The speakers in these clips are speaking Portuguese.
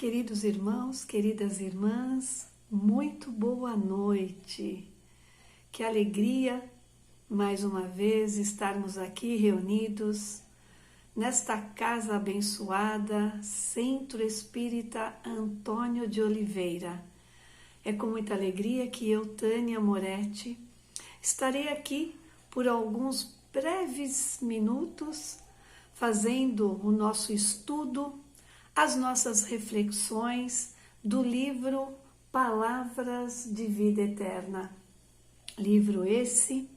queridos irmãos, queridas irmãs, muito boa noite. Que alegria, mais uma vez, estarmos aqui reunidos nesta casa abençoada, Centro Espírita Antônio de Oliveira. É com muita alegria que eu, Tânia Moretti, estarei aqui por alguns breves minutos, fazendo o nosso estudo, as nossas reflexões do livro Palavras de Vida Eterna. Livro esse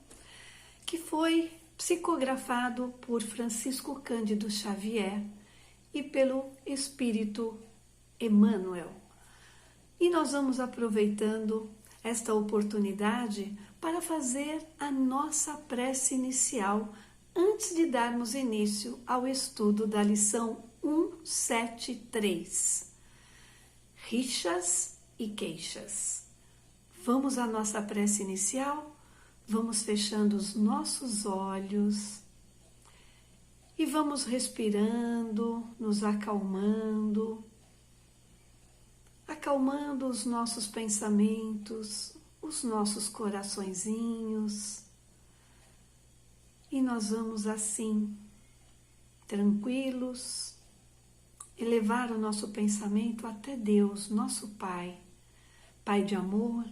que foi psicografado por Francisco Cândido Xavier e pelo Espírito Emmanuel. E nós vamos aproveitando esta oportunidade para fazer a nossa prece inicial antes de darmos início ao estudo da lição 173. Rixas e queixas. Vamos à nossa prece inicial? Vamos fechando os nossos olhos e vamos respirando, nos acalmando os nossos pensamentos, os nossos coraçõezinhos. E nós vamos assim, tranquilos, elevar o nosso pensamento até Deus, nosso Pai, Pai de amor,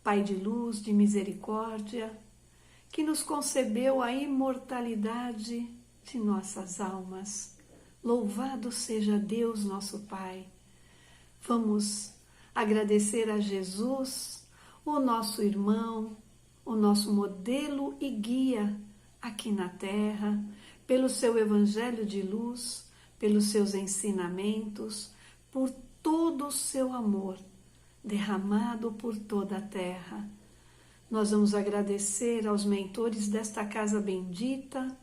Pai de luz, de misericórdia, que nos concebeu a imortalidade de nossas almas. Louvado seja Deus, nosso Pai. Vamos agradecer a Jesus, o nosso irmão, o nosso modelo e guia aqui na Terra, pelo seu evangelho de luz, pelos seus ensinamentos, por todo o seu amor derramado por toda a terra. Nós vamos agradecer aos mentores desta casa bendita,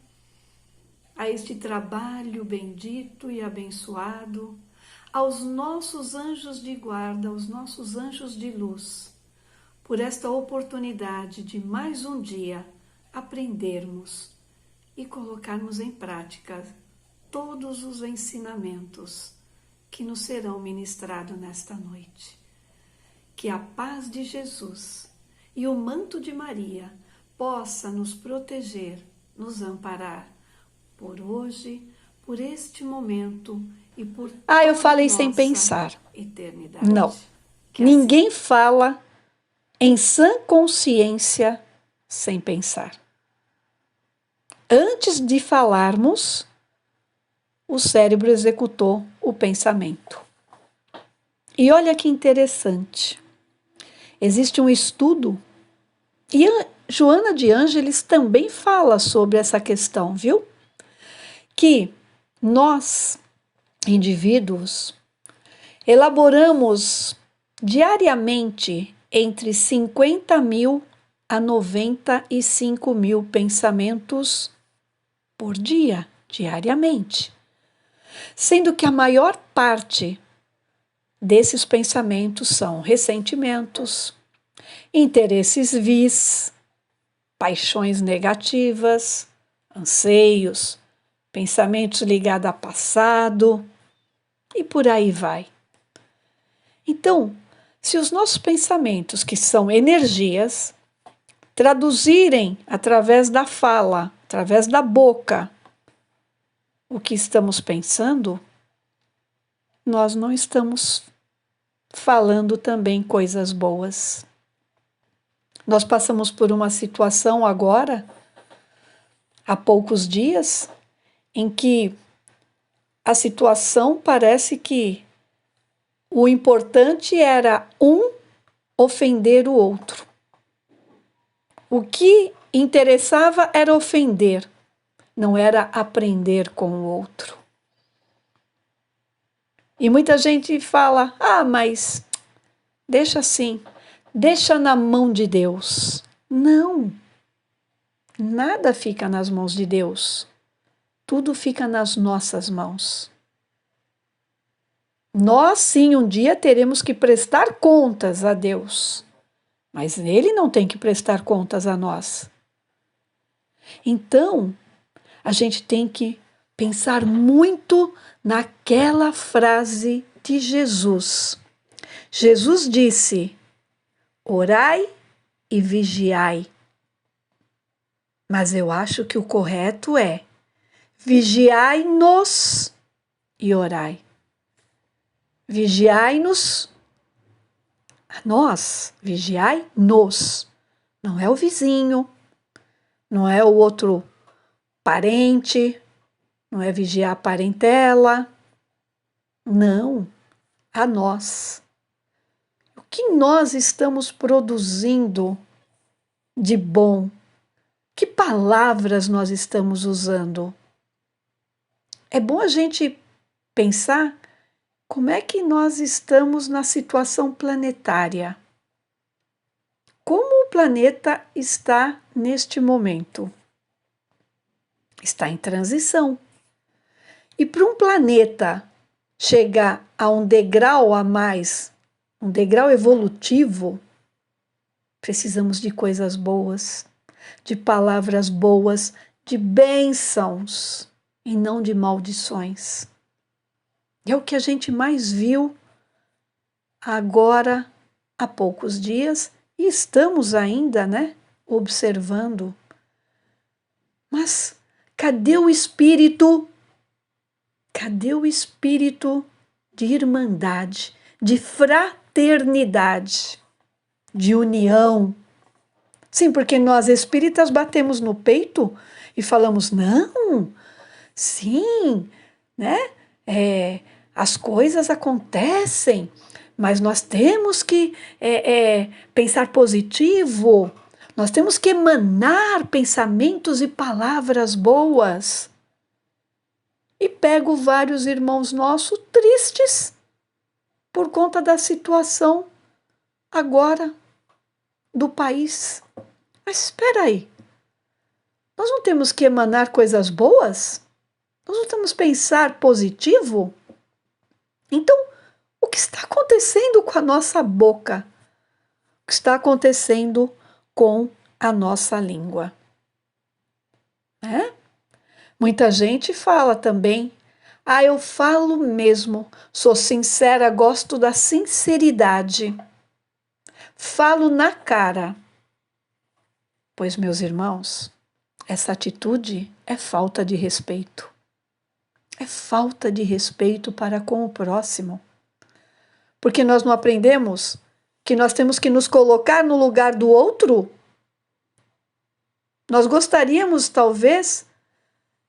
a este trabalho bendito e abençoado, aos nossos anjos de guarda, aos nossos anjos de luz, por esta oportunidade de mais um dia aprendermos e colocarmos em prática todos os ensinamentos que nos serão ministrados nesta noite. Que a paz de Jesus e o manto de Maria possa nos proteger, nos amparar por hoje, por este momento e por toda eu falei nossa sem pensar. eternidade. Não. Que Ninguém fala em sã consciência sem pensar. Antes de falarmos, o cérebro executou o pensamento. E olha que interessante. Existe um estudo, e a Joana de Ângeles também fala sobre essa questão, viu? Que nós, indivíduos, elaboramos diariamente entre 50.000 a 95.000 pensamentos por dia, diariamente. Sendo que a maior parte desses pensamentos são ressentimentos, interesses vis, paixões negativas, anseios, pensamentos ligados ao passado e por aí vai. Então, se os nossos pensamentos, que são energias, traduzirem através da fala, através da boca, o que estamos pensando, nós não estamos falando também coisas boas. Nós passamos por uma situação agora, há poucos dias, em que a situação parece que o importante era um ofender o outro. O que interessava era ofender, não era aprender com o outro. E muita gente fala, mas deixa assim, deixa na mão de Deus. Não, nada fica nas mãos de Deus. Tudo fica nas nossas mãos. Nós sim, um dia teremos que prestar contas a Deus, mas Ele não tem que prestar contas a nós. Então, a gente tem que pensar muito naquela frase de Jesus. Jesus disse: orai e vigiai. Mas eu acho que o correto é: vigiai-nos e orai. Vigiai-nos a nós, vigiai-nos. Não é o vizinho, não é o outro parente, não é vigiar a parentela. Não, a nós. O que nós estamos produzindo de bom? Que palavras nós estamos usando? É bom a gente pensar como é que nós estamos na situação planetária. Como o planeta está neste momento? Está em transição. E para um planeta chegar a um degrau a mais, um degrau evolutivo, precisamos de coisas boas, de palavras boas, de bênçãos e não de maldições. É o que a gente mais viu agora há poucos dias e estamos ainda, observando. Mas cadê o espírito? Cadê o espírito de irmandade, de fraternidade, de união? Sim, porque nós espíritas batemos no peito e falamos: não, sim, as coisas acontecem, mas nós temos que pensar positivo, nós temos que emanar pensamentos e palavras boas. E pego vários irmãos nossos tristes por conta da situação agora do país. Mas espera aí, nós não temos que emanar coisas boas? Nós não temos que pensar positivo? Então, o que está acontecendo com a nossa boca? O que está acontecendo com a nossa língua? Muita gente fala também: eu falo mesmo, sou sincera, gosto da sinceridade. Falo na cara. Pois, meus irmãos, essa atitude é falta de respeito. É falta de respeito para com o próximo. Porque nós não aprendemos que nós temos que nos colocar no lugar do outro? Nós gostaríamos, talvez,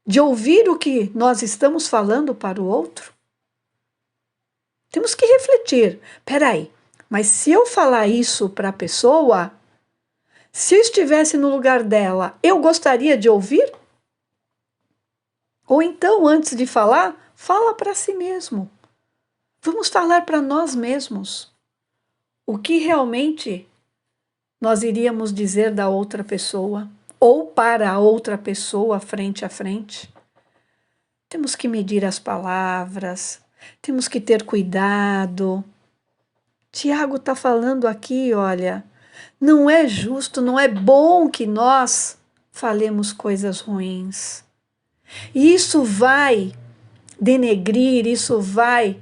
de ouvir o que nós estamos falando para o outro? Temos que refletir. Peraí, mas se eu falar isso para a pessoa, se eu estivesse no lugar dela, eu gostaria de ouvir? Ou então, antes de falar, fala para si mesmo. Vamos falar para nós mesmos. O que realmente nós iríamos dizer da outra pessoa? Ou para a outra pessoa, frente a frente? Temos que medir as palavras, temos que ter cuidado. Tiago está falando aqui, olha, não é justo, não é bom que nós falemos coisas ruins. E isso vai denegrir, isso vai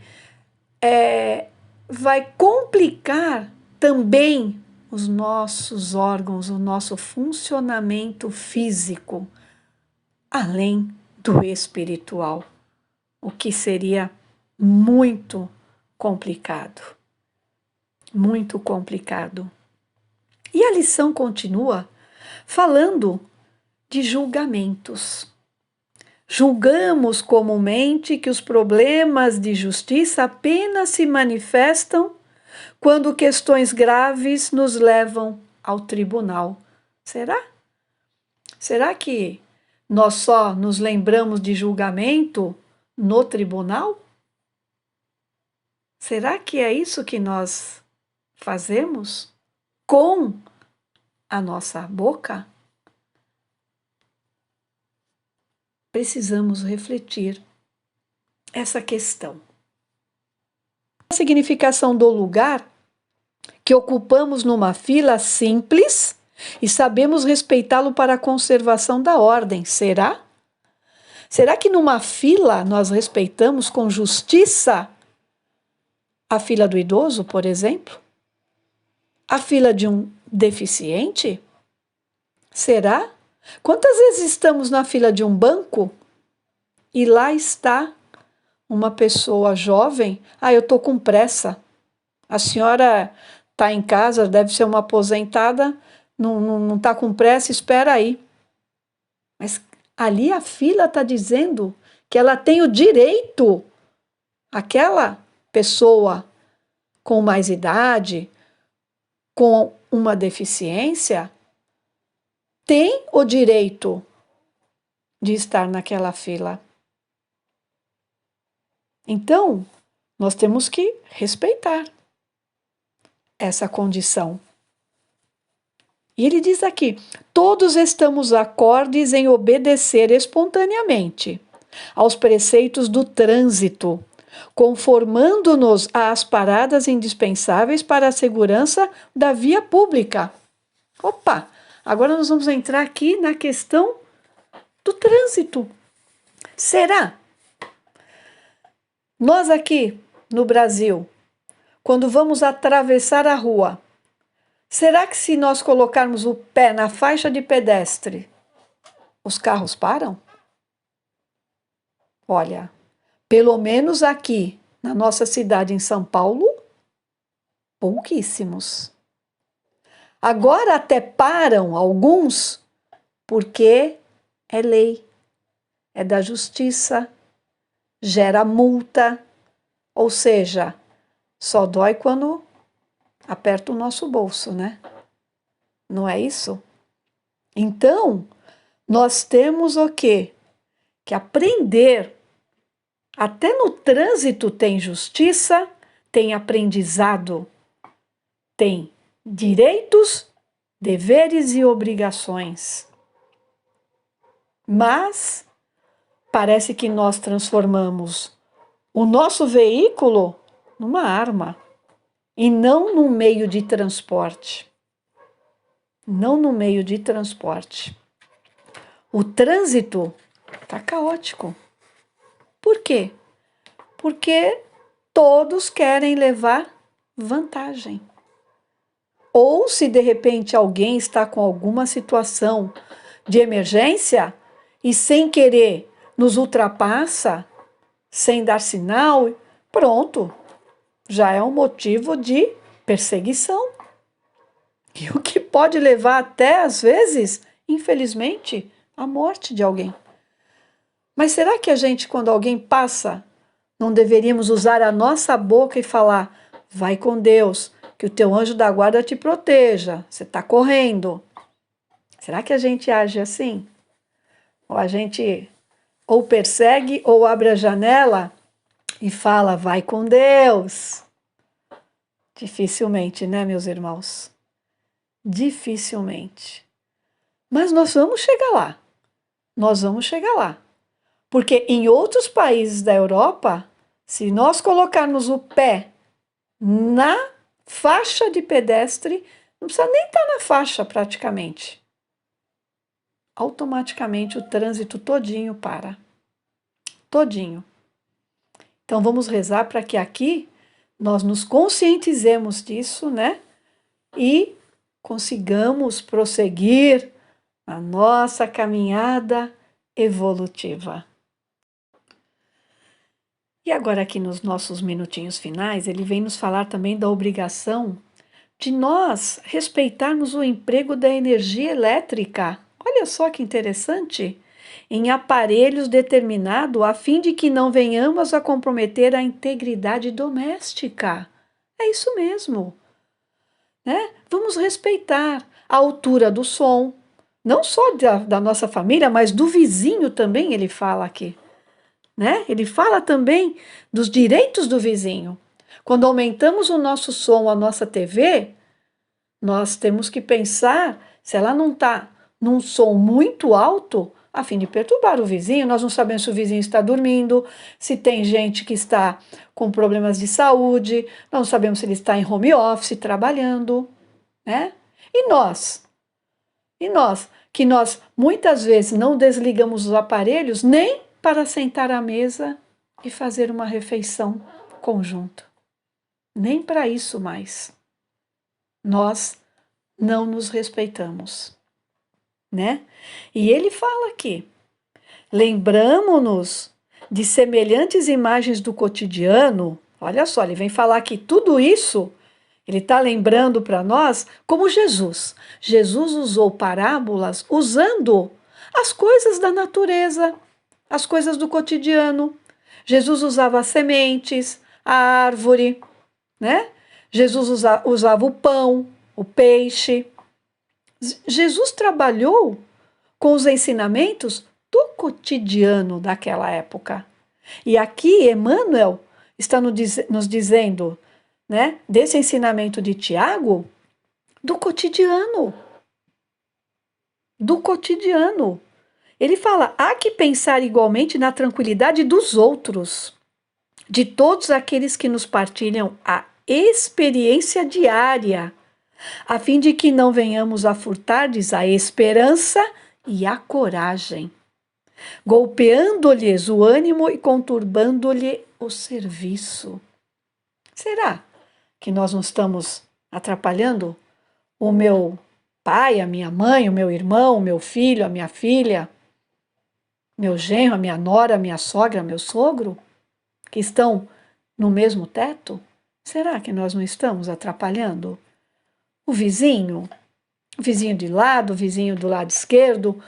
complicar também os nossos órgãos, o nosso funcionamento físico, além do espiritual, o que seria muito complicado. Muito complicado. E a lição continua falando de julgamentos. Julgamos comumente que os problemas de justiça apenas se manifestam quando questões graves nos levam ao tribunal. Será? Será que nós só nos lembramos de julgamento no tribunal? Será que é isso que nós fazemos com a nossa boca? Precisamos refletir essa questão. A significação do lugar que ocupamos numa fila simples e sabemos respeitá-lo para a conservação da ordem. Será? Será que numa fila nós respeitamos com justiça A fila do idoso, por exemplo? A fila de um deficiente? Será? Quantas vezes estamos na fila de um banco e lá está uma pessoa jovem? Ah, eu estou com pressa. A senhora está em casa, deve ser uma aposentada, não está com pressa, espera aí. Mas ali a fila está dizendo que ela tem o direito, aquela pessoa com mais idade, com uma deficiência, tem o direito de estar naquela fila. Então, nós temos que respeitar essa condição. E ele diz aqui: todos estamos acordes em obedecer espontaneamente aos preceitos do trânsito, conformando-nos às paradas indispensáveis para a segurança da via pública. Opa! Agora nós vamos entrar aqui na questão do trânsito. Será? Nós aqui no Brasil, quando vamos atravessar a rua, será que se nós colocarmos o pé na faixa de pedestre, os carros param? Olha, pelo menos aqui na nossa cidade em São Paulo, pouquíssimos. Agora até param alguns porque é lei, é da justiça, gera multa, ou seja, só dói quando aperta o nosso bolso, né? Não é isso? Então, nós temos o quê? Que aprender. Até no trânsito tem justiça, tem aprendizado, tem direitos, deveres e obrigações. Mas parece que nós transformamos o nosso veículo numa arma e não no meio de transporte. Não no meio de transporte. O trânsito está caótico. Por quê? Porque todos querem levar vantagem. Ou se de repente alguém está com alguma situação de emergência e sem querer nos ultrapassa, sem dar sinal, pronto, já é um motivo de perseguição. E o que pode levar até, às vezes, infelizmente, à morte de alguém. Mas será que a gente, quando alguém passa, não deveríamos usar a nossa boca e falar: vai com Deus, que o teu anjo da guarda te proteja, você está correndo? Será que a gente age assim? Ou a gente ou persegue ou abre a janela e fala: vai com Deus? Dificilmente, né, meus irmãos? Dificilmente. Mas nós vamos chegar lá. Nós vamos chegar lá. Porque em outros países da Europa, se nós colocarmos o pé na faixa de pedestre, não precisa nem estar na faixa praticamente. Automaticamente o trânsito todinho para. Todinho. Então vamos rezar para que aqui nós nos conscientizemos disso, né? E consigamos prosseguir a nossa caminhada evolutiva. E agora aqui nos nossos minutinhos finais, ele vem nos falar também da obrigação de nós respeitarmos o emprego da energia elétrica. Olha só que interessante! Em aparelhos determinados a fim de que não venhamos a comprometer a integridade doméstica. É isso mesmo. Né? Vamos respeitar a altura do som, não só da nossa família, mas do vizinho também, ele fala aqui. Né? Ele fala também dos direitos do vizinho. Quando aumentamos o nosso som, a nossa TV, nós temos que pensar se ela não está num som muito alto, a fim de perturbar o vizinho. Nós não sabemos se o vizinho está dormindo, se tem gente que está com problemas de saúde, nós não sabemos se ele está em home office, trabalhando. Né? E nós? Que nós muitas vezes não desligamos os aparelhos nem para sentar à mesa e fazer uma refeição conjunta. Nem para isso mais. Nós não nos respeitamos, né? E ele fala aqui, lembramo-nos de semelhantes imagens do cotidiano. Olha só, ele vem falar que tudo isso, ele está lembrando para nós como Jesus. Jesus usou parábolas usando as coisas da natureza, as coisas do cotidiano. Jesus usava as sementes, a árvore, né? Jesus usava o pão, o peixe. Jesus trabalhou com os ensinamentos do cotidiano daquela época. E aqui Emmanuel está nos dizendo, né, desse ensinamento de Tiago, do cotidiano. Do cotidiano. Ele fala, há que pensar igualmente na tranquilidade dos outros, de todos aqueles que nos partilham a experiência diária, a fim de que não venhamos a furtar-lhes a esperança e a coragem, golpeando-lhes o ânimo e conturbando-lhe o serviço. Será que nós não estamos atrapalhando o meu pai, a minha mãe, o meu irmão, o meu filho, a minha filha, meu genro, a minha nora, a minha sogra, meu sogro, que estão no mesmo teto? Será que nós não estamos atrapalhando o vizinho de lado, o vizinho do lado esquerdo,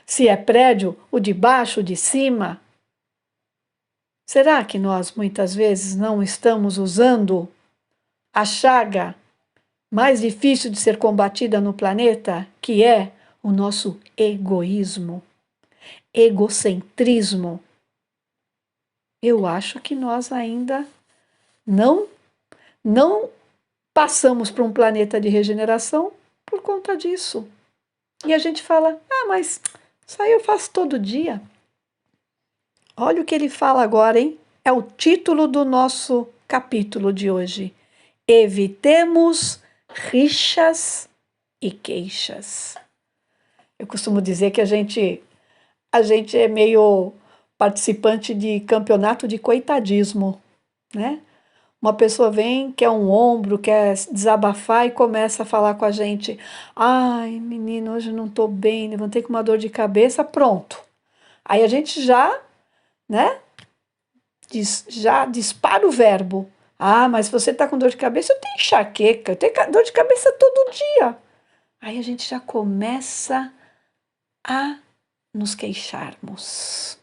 se é prédio, o de baixo, o de cima? Será que nós muitas vezes não estamos usando a chaga mais difícil de ser combatida no planeta, que é o nosso egoísmo, egocentrismo? Eu acho que nós ainda não passamos para um planeta de regeneração por conta disso. E a gente fala, mas isso aí eu faço todo dia. Olha o que ele fala agora, hein? É o título do nosso capítulo de hoje. Evitemos rixas e queixas. Eu costumo dizer que a gente é meio participante de campeonato de coitadismo, né? Uma pessoa vem, quer um ombro, quer desabafar e começa a falar com a gente. Ai, menino, hoje não estou bem, levantei com uma dor de cabeça, pronto. Aí a gente já, né, já dispara o verbo. Mas você está com dor de cabeça, eu tenho enxaqueca, eu tenho dor de cabeça todo dia. Aí a gente já começa a nos queixarmos,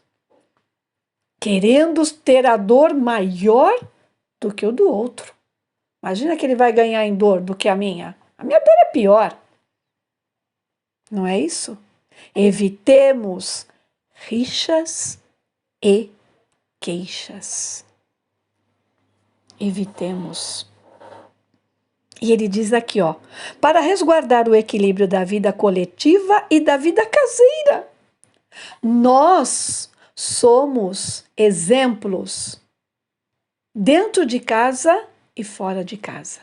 querendo ter a dor maior do que o do outro. Imagina que ele vai ganhar em dor do que a minha. A minha dor é pior. Não é isso? Evitemos rixas e queixas. Evitemos. E ele diz aqui, para resguardar o equilíbrio da vida coletiva e da vida caseira. Nós somos exemplos dentro de casa e fora de casa.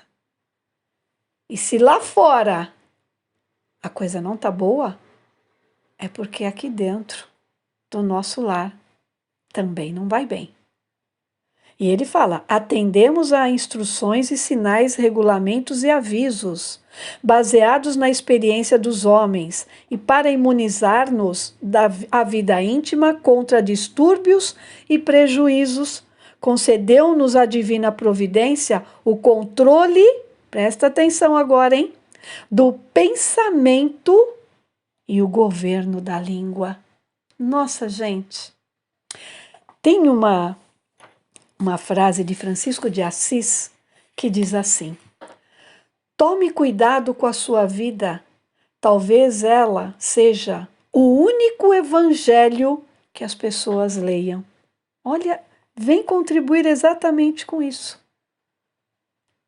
E se lá fora a coisa não tá boa, é porque aqui dentro do nosso lar também não vai bem. E ele fala, atendemos a instruções e sinais, regulamentos e avisos, baseados na experiência dos homens, e para imunizar-nos da vida íntima contra distúrbios e prejuízos, concedeu-nos a divina providência o controle, presta atenção agora, hein, do pensamento e o governo da língua. Nossa, gente, tem uma frase de Francisco de Assis que diz assim: tome cuidado com a sua vida, talvez ela seja o único evangelho que as pessoas leiam. Olha, vem contribuir exatamente com isso.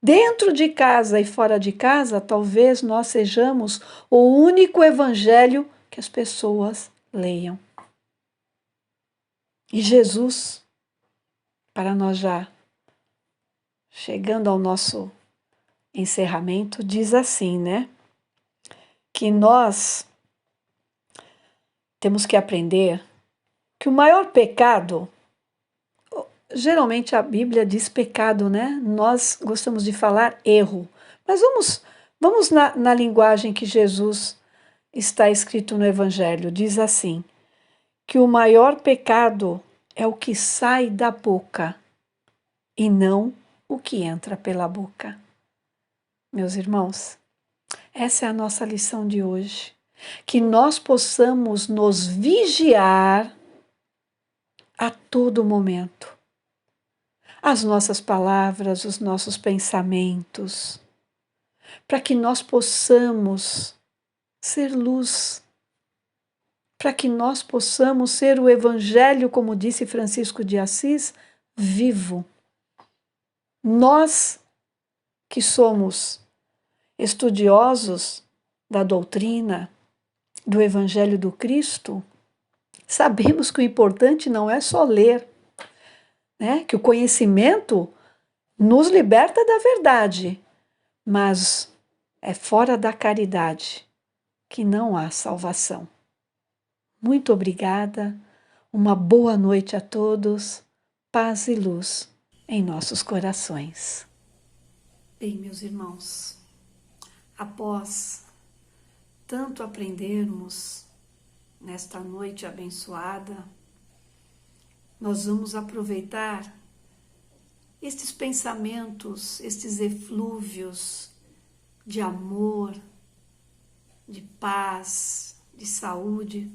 Dentro de casa e fora de casa, talvez nós sejamos o único evangelho que as pessoas leiam. E Jesus, para nós já chegando ao nosso encerramento, diz assim, né? Que nós temos que aprender que o maior pecado, geralmente a Bíblia diz pecado, né? Nós gostamos de falar erro. Mas vamos na linguagem que Jesus está escrito no Evangelho. Diz assim, que o maior pecado é o que sai da boca e não o que entra pela boca. Meus irmãos, essa é a nossa lição de hoje. Que nós possamos nos vigiar a todo momento. As nossas palavras, os nossos pensamentos, para que nós possamos ser luz, para que nós possamos ser o Evangelho, como disse Francisco de Assis, vivo. Nós que somos estudiosos da doutrina, do Evangelho do Cristo, sabemos que o importante não é só ler, né? Que o conhecimento nos liberta da verdade, mas é fora da caridade que não há salvação. Muito obrigada, uma boa noite a todos, paz e luz em nossos corações. Bem, meus irmãos, após tanto aprendermos nesta noite abençoada, nós vamos aproveitar estes pensamentos, estes eflúvios de amor, de paz, de saúde,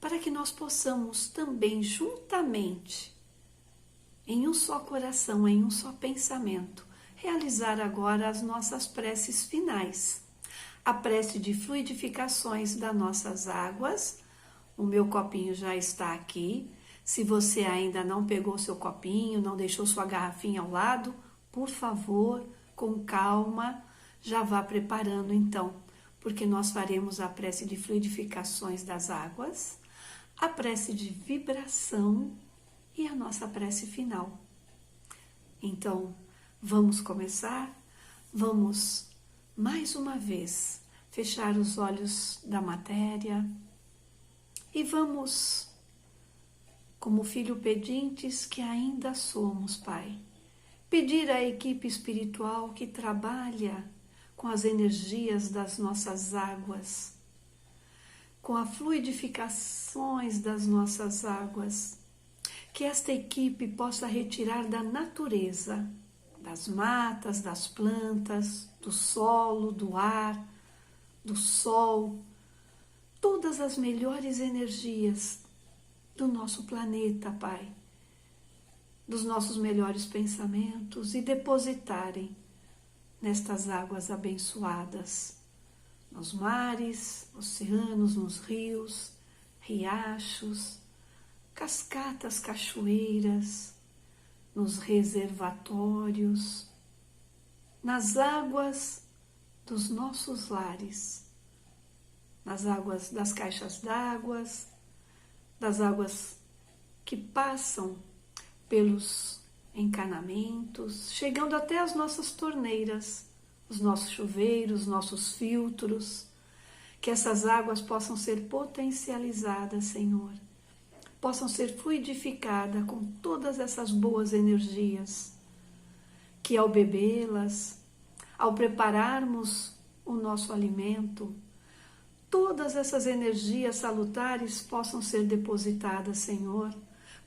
para que nós possamos também juntamente, em um só coração, em um só pensamento, realizar agora as nossas preces finais. A prece de fluidificações das nossas águas. O meu copinho já está aqui. Se você ainda não pegou seu copinho, não deixou sua garrafinha ao lado, por favor, com calma, já vá preparando então, porque nós faremos a prece de fluidificações das águas, a prece de vibração e a nossa prece final. Então, vamos começar? Vamos, mais uma vez, fechar os olhos da matéria e vamos, como filho pedintes que ainda somos, Pai, pedir à equipe espiritual que trabalha com as energias das nossas águas, com as fluidificações das nossas águas, que esta equipe possa retirar da natureza, das matas, das plantas, do solo, do ar, do sol, todas as melhores energias do nosso planeta, Pai, dos nossos melhores pensamentos e depositarem nestas águas abençoadas, nos mares, oceanos, nos rios, riachos, cascatas, cachoeiras, nos reservatórios, nas águas dos nossos lares, nas águas das caixas d'água, das águas que passam pelos encanamentos, chegando até as nossas torneiras, os nossos chuveiros, os nossos filtros, que essas águas possam ser potencializadas, Senhor, possam ser fluidificadas com todas essas boas energias, que ao bebê-las, ao prepararmos o nosso alimento, todas essas energias salutares possam ser depositadas, Senhor,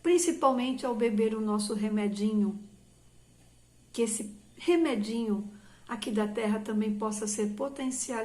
principalmente ao beber o nosso remedinho, que esse remedinho aqui da terra também possa ser potencializado